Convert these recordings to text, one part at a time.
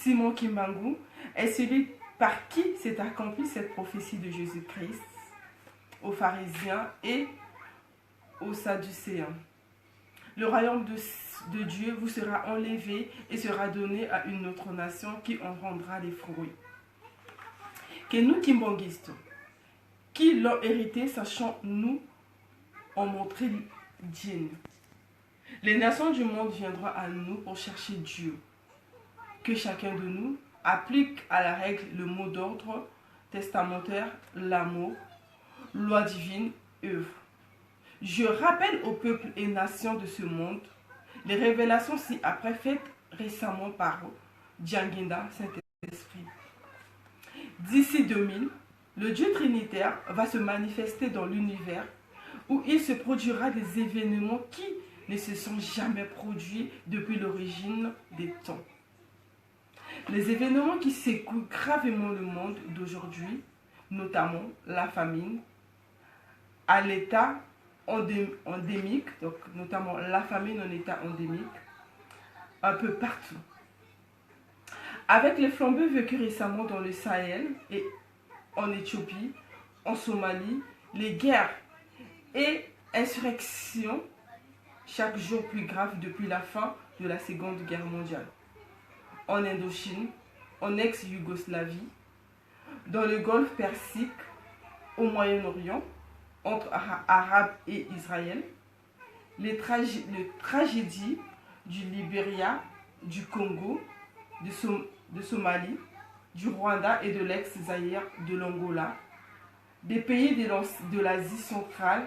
Simon Kimbangu est celui par qui s'est accomplie cette prophétie de Jésus-Christ aux pharisiens et aux sadducéens. Le royaume de Dieu vous sera enlevé et sera donné à une autre nation qui en rendra les fruits. Que nous kimbanguistes, qui l'ont hérité, sachant nous en montrer digne. Les nations du monde viendront à nous pour chercher Dieu. Que chacun de nous applique à la règle le mot d'ordre testamentaire, l'amour, loi divine, œuvre. Je rappelle aux peuples et nations de ce monde les révélations ci-après faites récemment par Djanginda, Saint-Esprit. D'ici 2000, le Dieu Trinitaire va se manifester dans l'univers où il se produira des événements qui ne se sont jamais produits depuis l'origine des temps. Les événements qui secouent gravement le monde d'aujourd'hui, notamment la famine, à l'état endémique, donc notamment la famine en état endémique, un peu partout. Avec les flambées vécues récemment dans le Sahel et en Éthiopie, en Somalie, les guerres et insurrections chaque jour plus graves depuis la fin de la Seconde Guerre mondiale. En Indochine, en ex-Yougoslavie, dans le Golfe Persique, au Moyen-Orient, entre Arabes et Israël, les tragédies du Libéria, du Congo, de Somalie, du Rwanda et de l'ex-Zaïre de l'Angola, des pays de l'Asie centrale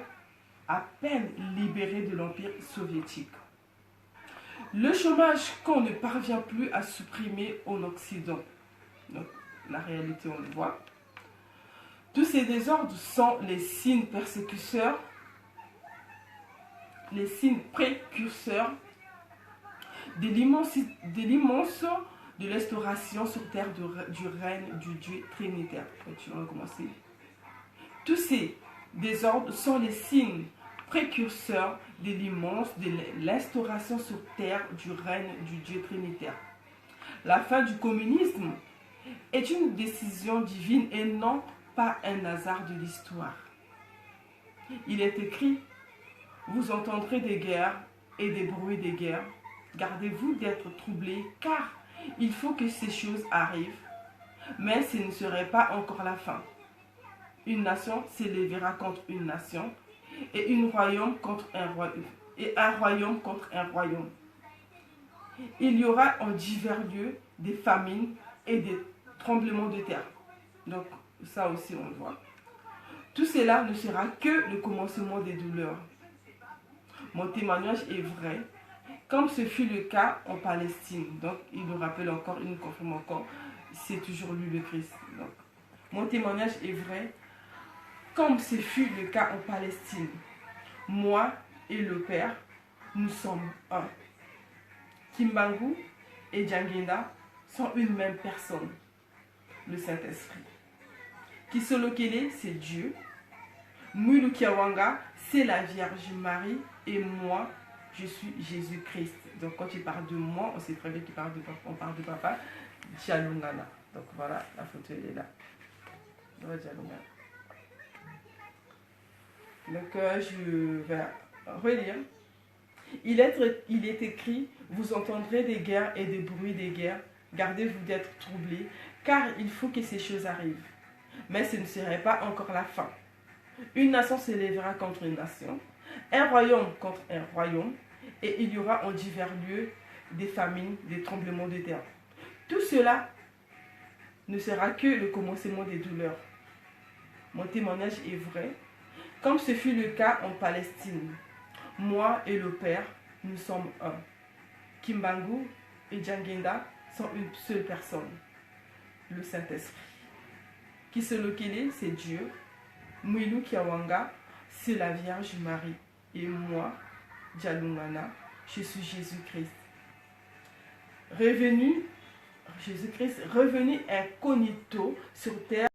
à peine libérés de l'Empire soviétique. Le chômage qu'on ne parvient plus à supprimer en Occident. Donc, la réalité, on le voit. Tous ces désordres sont les signes précurseurs de l'immense de l'instauration sur terre du règne du Dieu Trinitaire. On va commencer. Tous ces désordres sont les signes précurseurs de l'immense de l'instauration sur terre du règne du Dieu Trinitaire. La fin du communisme est une décision divine et non pas un hasard de l'histoire. Il est écrit, vous entendrez des guerres et des bruits des guerres. Gardez-vous d'être troublés, car il faut que ces choses arrivent, mais ce ne serait pas encore la fin. Une nation s'élèvera contre une nation, et un royaume contre un royaume. Il y aura en divers lieux des famines et des tremblements de terre. Donc, ça aussi on le voit. Tout cela ne sera que le commencement des douleurs. Mon témoignage est vrai, comme ce fut le cas en Palestine. Donc, il nous rappelle encore, il nous confirme encore, c'est toujours lui le Christ. Donc, mon témoignage est vrai, comme ce fut le cas en Palestine. Moi et le Père, nous sommes un. Kimbangu et Djanginda sont une même personne, le Saint-Esprit. Kisolokele, c'est Dieu. Mwilu Kiawanga, c'est la Vierge Marie. Et moi, je suis Jésus-Christ. Donc quand il parle de moi, on sait très bien qu'il parle de papa. On parle de papa, Djalungana. Donc voilà, la photo elle est là. Donc je vais relire. Il est écrit, vous entendrez des guerres et des bruits des guerres. Gardez-vous d'être troublés, car il faut que ces choses arrivent. Mais ce ne serait pas encore la fin. Une nation s'élèvera contre une nation, un royaume contre un royaume, et il y aura en divers lieux des famines, des tremblements de terre. Tout cela ne sera que le commencement des douleurs. Mon témoignage est vrai, comme ce fut le cas en Palestine. Moi et le Père, nous sommes un. Kimbangu et Djanginda sont une seule personne, le Saint-Esprit. Kisolokele, c'est Dieu. Mwilu Kiawanga, c'est la Vierge Marie. Et moi, Djalungana, je suis Jésus-Christ. Jésus-Christ revenu incognito sur terre.